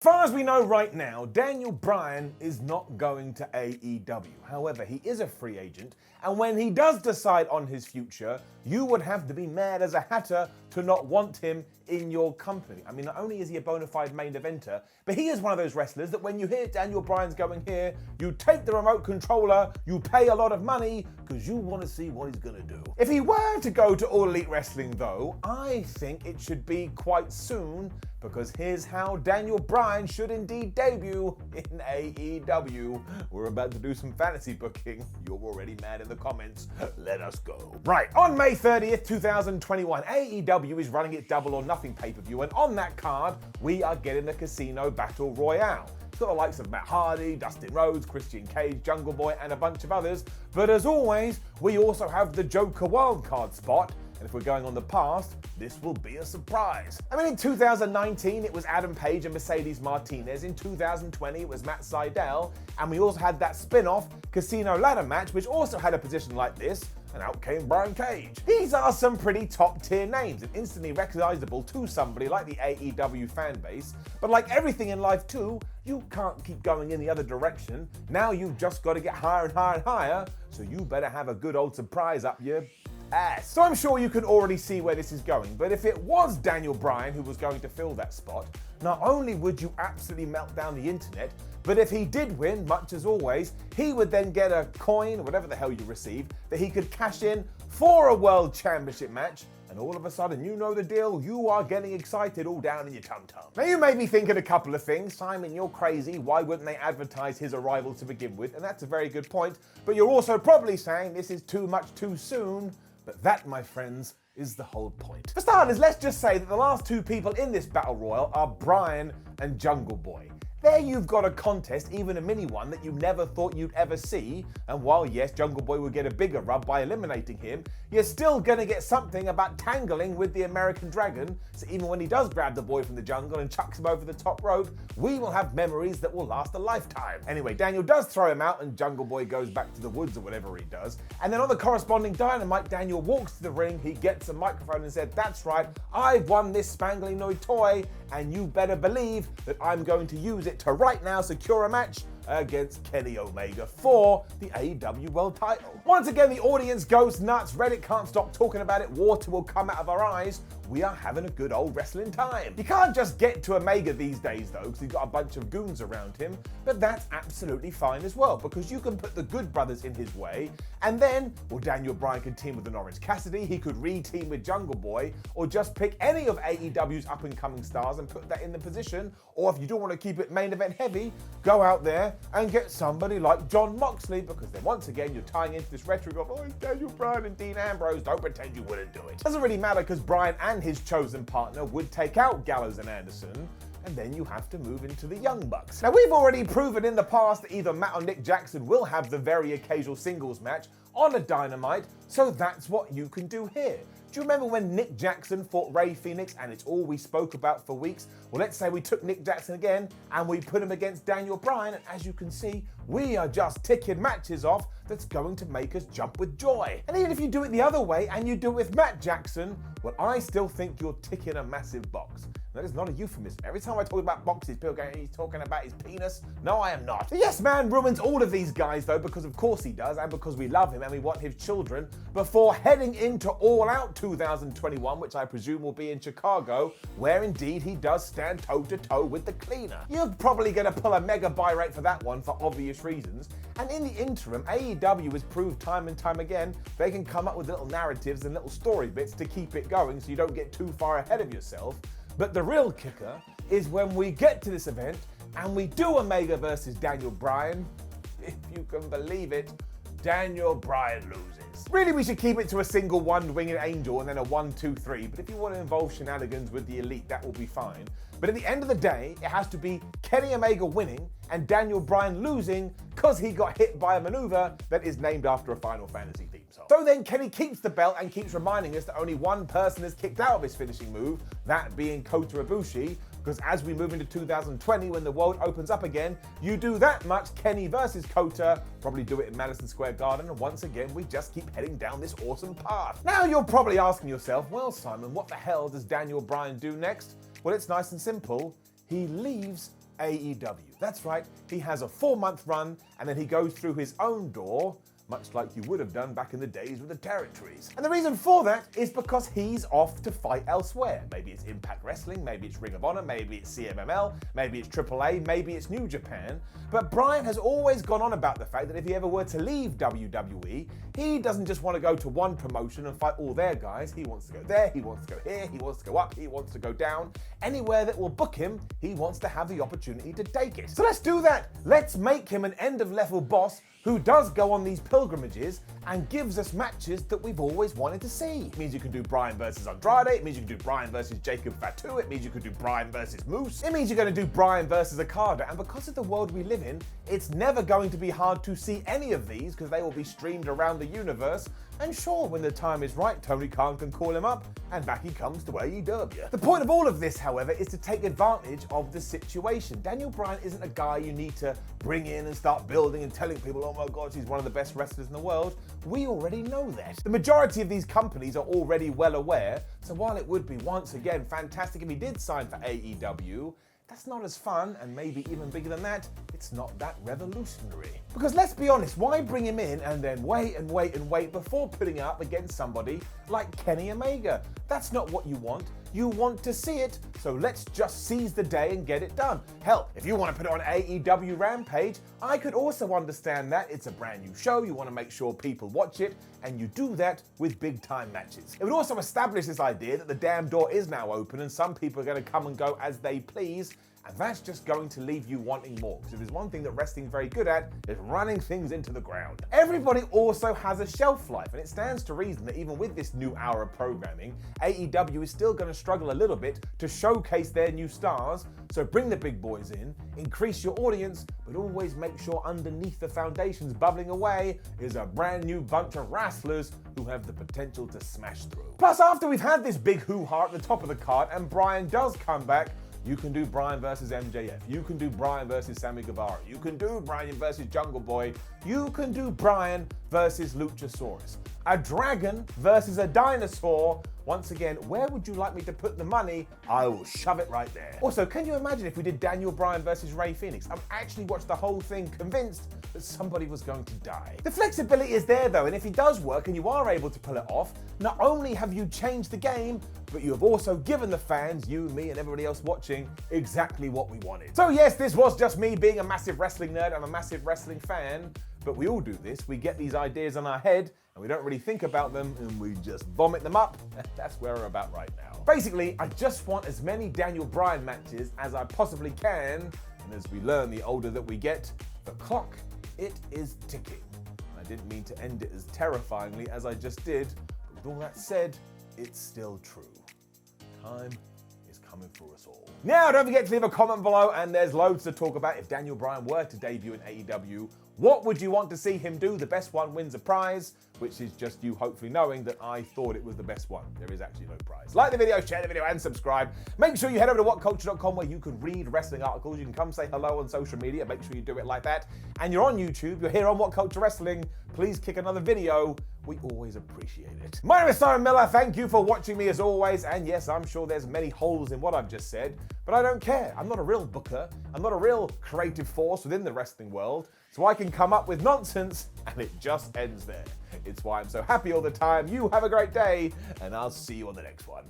As far as we know right now, Daniel Bryan is not going to AEW. However, he is a free agent, and when he does decide on his future, you would have to be mad as a hatter to not want him in your company. I mean, not only is he a bona fide main eventer, but he is one of those wrestlers that when you hear Daniel Bryan's going here, you take the remote controller, you pay a lot of money, because you want to see what he's going to do. If he were to go to All Elite Wrestling though, I think it should be quite soon, because here's how Daniel Bryan should indeed debut in AEW. We're about to do some fantasy booking. You're already mad in the comments. Let us go. Right, on May 30th, 2021, AEW is running its Double or Nothing pay-per-view, and on that card, we are getting the Casino Battle Royale. It's got the likes of Matt Hardy, Dustin Rhodes, Christian Cage, Jungle Boy, and a bunch of others. But as always, we also have the Joker Wildcard spot. And if we're going on the past, this will be a surprise. I mean, in 2019, it was Adam Page and Mercedes Martinez. In 2020, it was Matt Sydal. And we also had that spin-off Casino Ladder match, which also had a position like this. And out came Brian Cage. These are some pretty top-tier names and instantly recognizable to somebody like the AEW fan base. But like everything in life too, you can't keep going in the other direction. Now you've just got to get higher and higher and higher. So you better have a good old surprise up your ass. So I'm sure you can already see where this is going, but if it was Daniel Bryan who was going to fill that spot, not only would you absolutely melt down the internet, but if he did win, much as always, he would then get a coin, or whatever the hell you receive, that he could cash in for a World Championship match, and all of a sudden, you know the deal, you are getting excited all down in your tum-tum. Now you may be thinking a couple of things. Simon, you're crazy, why wouldn't they advertise his arrival to begin with? And that's a very good point, but you're also probably saying this is too much too soon. But that, my friends, is the whole point. For starters, let's just say that the last two people in this Battle Royal are Bryan and Jungle Boy. There you've got a contest, even a mini one, that you never thought you'd ever see. And while yes, Jungle Boy will get a bigger rub by eliminating him, you're still gonna get something about tangling with the American Dragon. So even when he does grab the boy from the jungle and chucks him over the top rope, we will have memories that will last a lifetime. Anyway, Daniel does throw him out and Jungle Boy goes back to the woods or whatever he does. And then on the corresponding Dynamite, Daniel walks to the ring, he gets a microphone and said, "That's right, I've won this spangly new toy, and you better believe that I'm going to use it to right now secure a match against Kenny Omega for the AEW World title." Once again, the audience goes nuts. Reddit can't stop talking about it. Water will come out of our eyes. We are having a good old wrestling time. You can't just get to Omega these days though, because he's got a bunch of goons around him, but that's absolutely fine as well, because you can put the Good Brothers in his way, and then, well, Daniel Bryan could team with an Orange Cassidy, he could re-team with Jungle Boy, or just pick any of AEW's up-and-coming stars and put that in the position, or if you don't want to keep it main event heavy, go out there and get somebody like Jon Moxley, because then once again, you're tying into this rhetoric of, oh, it's Daniel Bryan and Dean Ambrose, don't pretend you wouldn't do it. Doesn't really matter, because Bryan and his chosen partner would take out Gallows and Anderson, and then you have to move into the Young Bucks. Now, we've already proven in the past that either Matt or Nick Jackson will have the very occasional singles match on a Dynamite, so that's what you can do here. Do you remember when Nick Jackson fought Rey Fenix and it's all we spoke about for weeks? Well, let's say we took Nick Jackson again and we put him against Daniel Bryan, and as you can see, we are just ticking matches off that's going to make us jump with joy. And even if you do it the other way and you do it with Matt Jackson, well, I still think you're ticking a massive box. That is not a euphemism. Every time I talk about boxes, people go, he's talking about his penis. No, I am not. The Yes Man ruins all of these guys though, because of course he does, and because we love him and we want his children, before heading into All Out 2021, which I presume will be in Chicago, where indeed he does stand toe-to-toe with the Cleaner. You're probably going to pull a mega buy rate for that one for obvious reasons, and in the interim, AEW has proved time and time again they can come up with little narratives and little story bits to keep it going so you don't get too far ahead of yourself. But the real kicker is when we get to this event and we do Omega versus Daniel Bryan. If you can believe it, Daniel Bryan loses. Really, we should keep it to a single one-winged angel and then a 1-2-3, but if you want to involve shenanigans with the Elite, that will be fine. But at the end of the day, it has to be Kenny Omega winning and Daniel Bryan losing because he got hit by a maneuver that is named after a Final Fantasy theme song. So then Kenny keeps the belt and keeps reminding us that only one person is kicked out of his finishing move, that being Kota Ibushi, because as we move into 2020, when the world opens up again, you do that much Kenny versus Kota, probably do it in Madison Square Garden, and once again, we just keep heading down this awesome path. Now you're probably asking yourself, well, Simon, what the hell does Daniel Bryan do next? Well, it's nice and simple. He leaves AEW. That's right, he has a 4-month run and then he goes through his own door, much like you would have done back in the days with the territories. And the reason for that is because he's off to fight elsewhere. Maybe it's Impact Wrestling, maybe it's Ring of Honor, maybe it's CMML, maybe it's AAA, maybe it's New Japan. But Bryan has always gone on about the fact that if he ever were to leave WWE, he doesn't just want to go to one promotion and fight all their guys. He wants to go there, he wants to go here, he wants to go up, he wants to go down. Anywhere that will book him, he wants to have the opportunity to take it. So let's do that. Let's make him an end-of-level boss who does go on these pilgrimages and gives us matches that we've always wanted to see. It means you can do Bryan versus Andrade, it means you can do Bryan versus Jacob Fatu, it means you can do Bryan versus Moose, it means you're going to do Bryan versus Okada, and because of the world we live in, it's never going to be hard to see any of these because they will be streamed around the universe, and sure, when the time is right, Tony Khan can call him up, and back he comes to AEW. The point of all of this, however, is to take advantage of the situation. Daniel Bryan isn't a guy you need to bring in and start building and telling people, oh my God, he's one of the best wrestlers in the world. We already know that. The majority of these companies are already well aware, so while it would be, once again, fantastic if he did sign for AEW, that's not as fun, and maybe even bigger than that, it's not that revolutionary. Because let's be honest, why bring him in and then wait and wait and wait before putting up against somebody like Kenny Omega? That's not what you want. You want to see it, so let's just seize the day and get it done. Hell, if you want to put it on AEW Rampage, I could also understand that. It's a brand new show, you want to make sure people watch it, and you do that with big time matches. It would also establish this idea that the damn door is now open and some people are going to come and go as they please, and that's just going to leave you wanting more. Because if there's one thing that wrestling's very good at, is running things into the ground. Everybody also has a shelf life, and it stands to reason that even with this new hour of programming, AEW is still going to struggle a little bit to showcase their new stars. So bring the big boys in, increase your audience, but always make sure underneath the foundations bubbling away is a brand new bunch of wrestlers who have the potential to smash through. Plus, after we've had this big hoo-ha at the top of the card and Bryan does come back, you can do Bryan versus MJF. You can do Bryan versus Sammy Guevara. You can do Bryan versus Jungle Boy. You can do Bryan versus Luchasaurus. A dragon versus a dinosaur. Once again, where would you like me to put the money? I will shove it right there. Also, can you imagine if we did Daniel Bryan versus Rey Fenix? I've actually watched the whole thing convinced that somebody was going to die. The flexibility is there though, and if it does work and you are able to pull it off, not only have you changed the game, but you have also given the fans, you, me, and everybody else watching, exactly what we wanted. So yes, this was just me being a massive wrestling nerd and a massive wrestling fan, but we all do this. We get these ideas in our head, and we don't really think about them, and we just vomit them up. That's where we're about right now. Basically, I just want as many Daniel Bryan matches as I possibly can, and as we learn, the older that we get, the clock, it is ticking. I didn't mean to end it as terrifyingly as I just did, but with all that said, it's still true. Time is coming for us all. Now, don't forget to leave a comment below, and there's loads to talk about. If Daniel Bryan were to debut in AEW, what would you want to see him do? The best one wins a prize, which is just you hopefully knowing that I thought it was the best one. There is actually no prize. Like the video, share the video, and subscribe. Make sure you head over to whatculture.com where you can read wrestling articles. You can come say hello on social media. Make sure you do it like that. And you're on YouTube. You're here on What Culture Wrestling. Please kick another video. We always appreciate it. My name is Simon Miller. Thank you for watching me as always. And yes, I'm sure there's many holes in what I've just said, but I don't care. I'm not a real booker. I'm not a real creative force within the wrestling world. So I can come up with nonsense and it just ends there. It's why I'm so happy all the time. You have a great day and I'll see you on the next one.